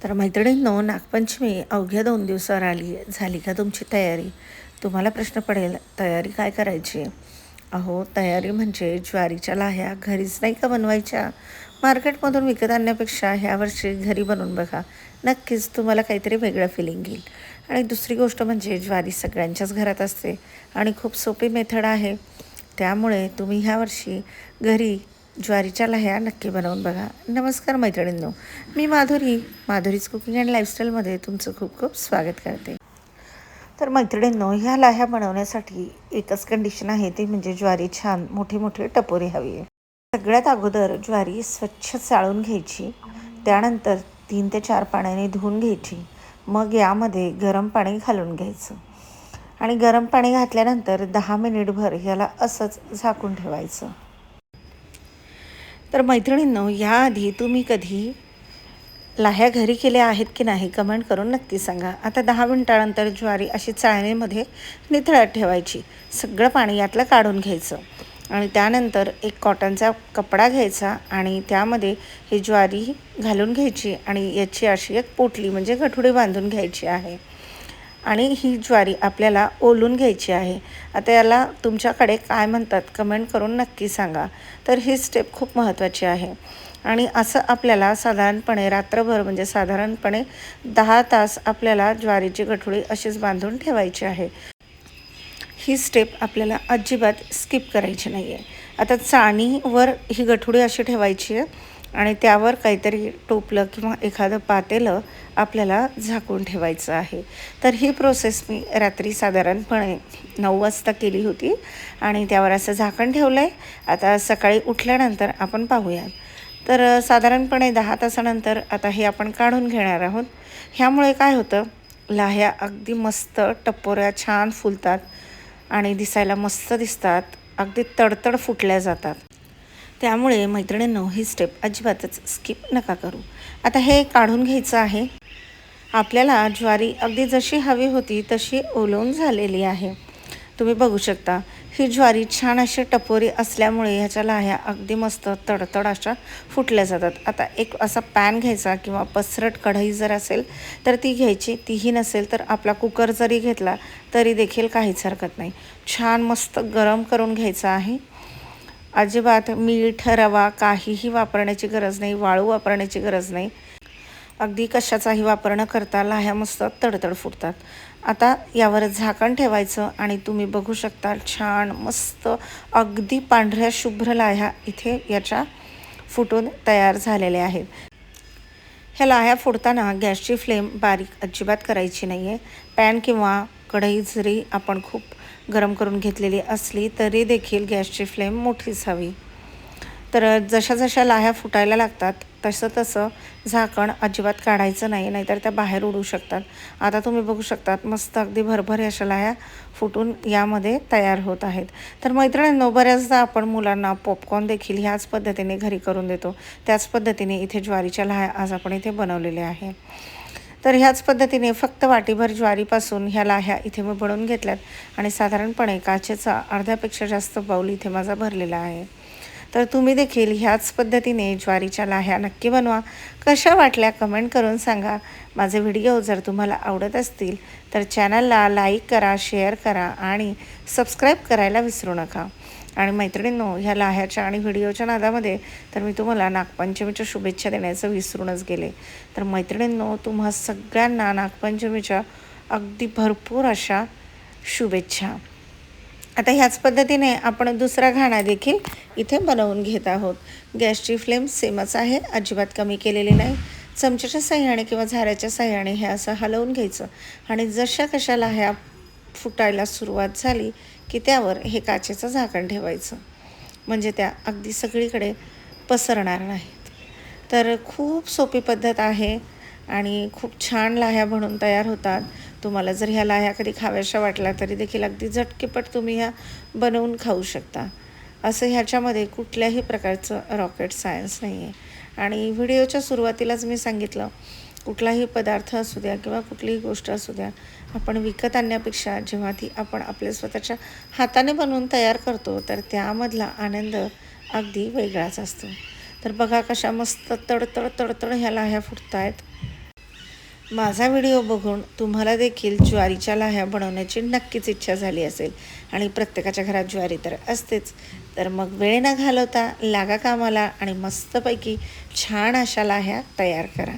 तर मैत्रिणींनो, नागपंचमी अवघ्या 2 दिवसावर आली आहे. झाली का तुमची तयारी? तुम्हाला प्रश्न पडेल, तयारी काय करायची? अहो, तयारी म्हणजे ज्वारीच्या लाह्या घरीच नाही का बनवायच्या? मार्केटमधून विकत आणण्यापेक्षा ह्यावर्षी घरी बनवून बघा. नक्कीच तुम्हाला काहीतरी वेगळं फिलिंग येईल. आणि दुसरी गोष्ट म्हणजे ज्वारी सगळ्यांच्याच घरात असते आणि खूप सोपी मेथड आहे. त्यामुळे तुम्ही ह्यावर्षी घरी ज्वारीच्या लाह्या नक्की बनवून बघा. नमस्कार मैत्रिणींनो, मी माधुरीज कुकिंग अँड लाईफस्टाईलमध्ये तुमचं खूप खूप स्वागत करते. तर मैत्रिणींनो, ह्या लाह्या बनवण्यासाठी एकच कंडिशन आहे, ती म्हणजे ज्वारी छान मोठी मोठी टपोरी हवी आहे. सगळ्यात अगोदर ज्वारी स्वच्छ चाळून घ्यायची. त्यानंतर 3 ते 4 पाण्याने धुवून घ्यायची. मग यामध्ये गरम पाणी घालून घ्यायचं आणि गरम पाणी घातल्यानंतर 10 मिनिटभर याला असंच झाकून ठेवायचं. तर मैत्रिणींनो, याआधी तुम्ही कधी लाह्या घरी केल्या आहेत की नाही कमेंट करून नक्की सांगा. आता 10 मिनिटानंतर ज्वारी अशी चाळणीमध्ये निथळत ठेवायची. सगळं पाणी यातलं काढून घ्यायचं आणि त्यानंतर एक कॉटनचा कपडा घ्यायचा आणि त्यामध्ये ही ज्वारी घालून घ्यायची आणि याची अशी एक पोटली म्हणजे गठुडी बांधून घ्यायची आहे आणि ही ज्वारी आपल्याला ओलून घ्यायची आहे. आता याला तुमच्याकडे काय म्हणतात कमेंट करून नक्की सांगा. तर ही स्टेप खूप महत्त्वाची आहे आणि असं आपल्याला साधारणपणे रात्रभर म्हणजे साधारणपणे 10 तास आपल्याला ज्वारीची गठुडी अशीच बांधून ठेवायची आहे. ही स्टेप आपल्याला अजिबात स्किप करायची नाही आहे. आता चाळणीवर ही गठुडी अशी ठेवायची आहे आणि त्यावर काहीतरी टोपलं किंवा एखादं पातेलं आपल्याला झाकून ठेवायचं आहे. तर ही प्रोसेस मी रात्री साधारणपणे 9 वाजता केली होती आणि त्यावर असं झाकण ठेवलं आहे. आता सकाळी उठल्यानंतर आपण पाहूयात. तर साधारणपणे 10 तासानंतर आता हे आपण काढून घेणार आहोत. ह्यामुळे काय होतं, लाह्या अगदी मस्त टपोऱ्या छान फुलतात आणि दिसायला मस्त दिसतात, अगदी तडतड फुटल्या जातात. त्यामुळे मैत्रिणींनो, ही स्टेप अजिबातच स्किप नका करू. आता हे काढून घ्यायचं आहे. आपल्याला ज्वारी अगदी जशी हवी होती तशी ओलवून झालेली आहे. तुम्ही बघू शकता, ही ज्वारी छान अशी टपोरी असल्यामुळे ह्याच्या लाह्या अगदी मस्त तडतड अशा फुटल्या जातात. आता एक असा पॅन घ्यायचा किंवा पसरट कढई जर असेल तर ती घ्यायची. तीही नसेल तर आपला कुकर जरी घेतला तरी देखील काहीच हरकत नाही. छान मस्त गरम करून घ्यायचा आहे. अजिबात मीठ, रवा काहीही वापरण्याची गरज नाही, वाळू वापरण्याची गरज नाही. अगदी कशाचाही वापर न करता लाह्या मस्त तडतड फुटतात. आता यावर झाकण ठेवायचं आणि तुम्ही बघू शकता, छान मस्त अगदी पांढऱ्या शुभ्र लाह्या इथे याच्या फुटून तयार झालेल्या आहेत. ह्या लाह्या फोडताना गॅसची फ्लेम बारीक अजिबात करायची नाही आहे. पॅन किंवा कढई जरी आपण खूप गरम करून घेतलेली असली तरी देखील गॅसची फ्लेम मोठीच हवी. तर जशा जशा लाह्या फुटायला लागतात तसं तसं झाकण अजिबात काढायचं नाही, नाहीतर त्या बाहेर उडू शकतात. आता तुम्ही बघू शकतात, मस्त अगदी भरभर अशा लाह्या फुटून यामध्ये तयार होत आहेत. तर मैत्रिणींनो, बऱ्याचदा आपण मुलांना पॉपकॉर्न देखील ह्याच पद्धतीने घरी करून देतो. त्याच पद्धतीने इथे ज्वारीच्या लाह्या आज आपण इथे बनवलेल्या आहे. तर ह्याच पद्धतीने फक्त वाटीभर ज्वारीपासून ह्या लाह्या इथे मी बनवून घेतल्यात आणि साधारणपणे काचेचा अर्ध्यापेक्षा जास्त बाऊल इथे माझा भरलेला आहे. तर तुम्ही देखील ह्याच पद्धतीने ज्वारीच्या लाह्या नक्की बनवा. कशा वाटल्या कमेंट करून सांगा. माझे व्हिडिओ जर तुम्हाला आवडत असतील तर चॅनलला लाईक करा, शेअर करा आणि सबस्क्राईब करायला विसरू नका. आणि मैत्रिणींनो, ह्या लाह्याच्या आणि व्हिडिओच्या नादामध्ये तर मी तुम्हाला नागपंचमीच्या शुभेच्छा देण्याचं विसरूनच गेले. तर मैत्रिणींनो, तुम्हा सगळ्यांना नागपंचमीच्या अगदी भरपूर अशा शुभेच्छा. आता ह्याच पद्धतीने आपण दुसरा घाणा देखील इथे बनवून घेत आहोत. गॅसची फ्लेम सेमच आहे, अजिबात कमी केलेली नाही. चमच्याच्या साहाय्याने किंवा झाऱ्याच्या साहाय्याने हे असं हलवून घ्यायचं आणि जशा कशा लाह्या फुटायला सुरुवात झाली की त्यावर हे काचेचं झाकण ठेवायचं, म्हणजे त्या अगदी सगळीकडे पसरणार नाहीत. तर खूप सोपी पद्धत आहे आणि खूप छान लाह्या बनून तयार होतात. तुम्हाला जर ह्या लाह्या कधी खाव्याशा वाटल्या तरी देखील अगदी झटकीपट तुम्ही ह्या बनवून खाऊ शकता. असं ह्याच्यामध्ये कुठल्याही प्रकारचं रॉकेट सायन्स नाही आहे. आणि व्हिडिओच्या सुरुवातीलाच मी सांगितलं, कुठलाही पदार्थ असू द्या किंवा कुठलीही गोष्ट असू द्या, आपण विकत आणण्यापेक्षा जेव्हा ती आपण आपल्या स्वतःच्या हाताने बनवून तयार करतो तर त्यामधला आनंद अगदी वेगळाच असतो. तर बघा कशा मस्त तडतड तडतड ह्या लाह्या फुटत आहेत. माझा व्हिडिओ बघून तुम्हाला देखील ज्वारीच्या लाह्या बनवण्याची नक्कीच इच्छा झाली असेल आणि प्रत्येकाच्या घरात ज्वारी तर असतेच. तर मग वेळ न घालवता लागा कामाला आणि मस्तपैकी छान अशा लाह्या तयार करा.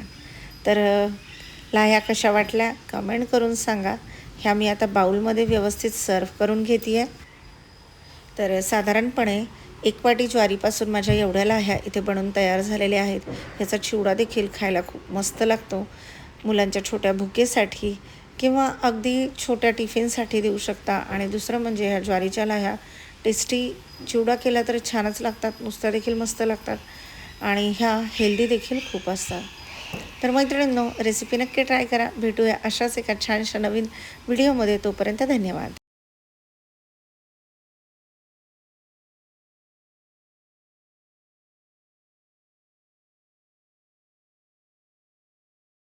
तर लाह्या कशा वाटल्या कमेंट करून सांगा. ह्या मी आता बाउलमध्ये व्यवस्थित सर्व करून घेते आहे. तर साधारणपणे 1 वाटी ज्वारीपासून माझ्या एवढ्या लाह्या इथे बनवून तयार झालेल्या आहेत. ह्याचा चिवडा देखील खायला खूप मस्त लागतो. मुलांच्या छोट्या भुकेसाठी किंवा अगदी छोट्या टिफिनसाठी देऊ शकता. आणि दुसरं म्हणजे ह्या ज्वारीच्या लाह्या टेस्टी चिवडा केला तर छानच लागतात, नुसत्या देखील मस्त लागतात आणि ह्या हेल्दी देखील खूप असतात. तर मैत्रिणींनो, रेसिपी नक्की ट्राय करा. भेटूया अशाच एका छानशा नवीन व्हिडिओमध्ये. तोपर्यंत धन्यवाद.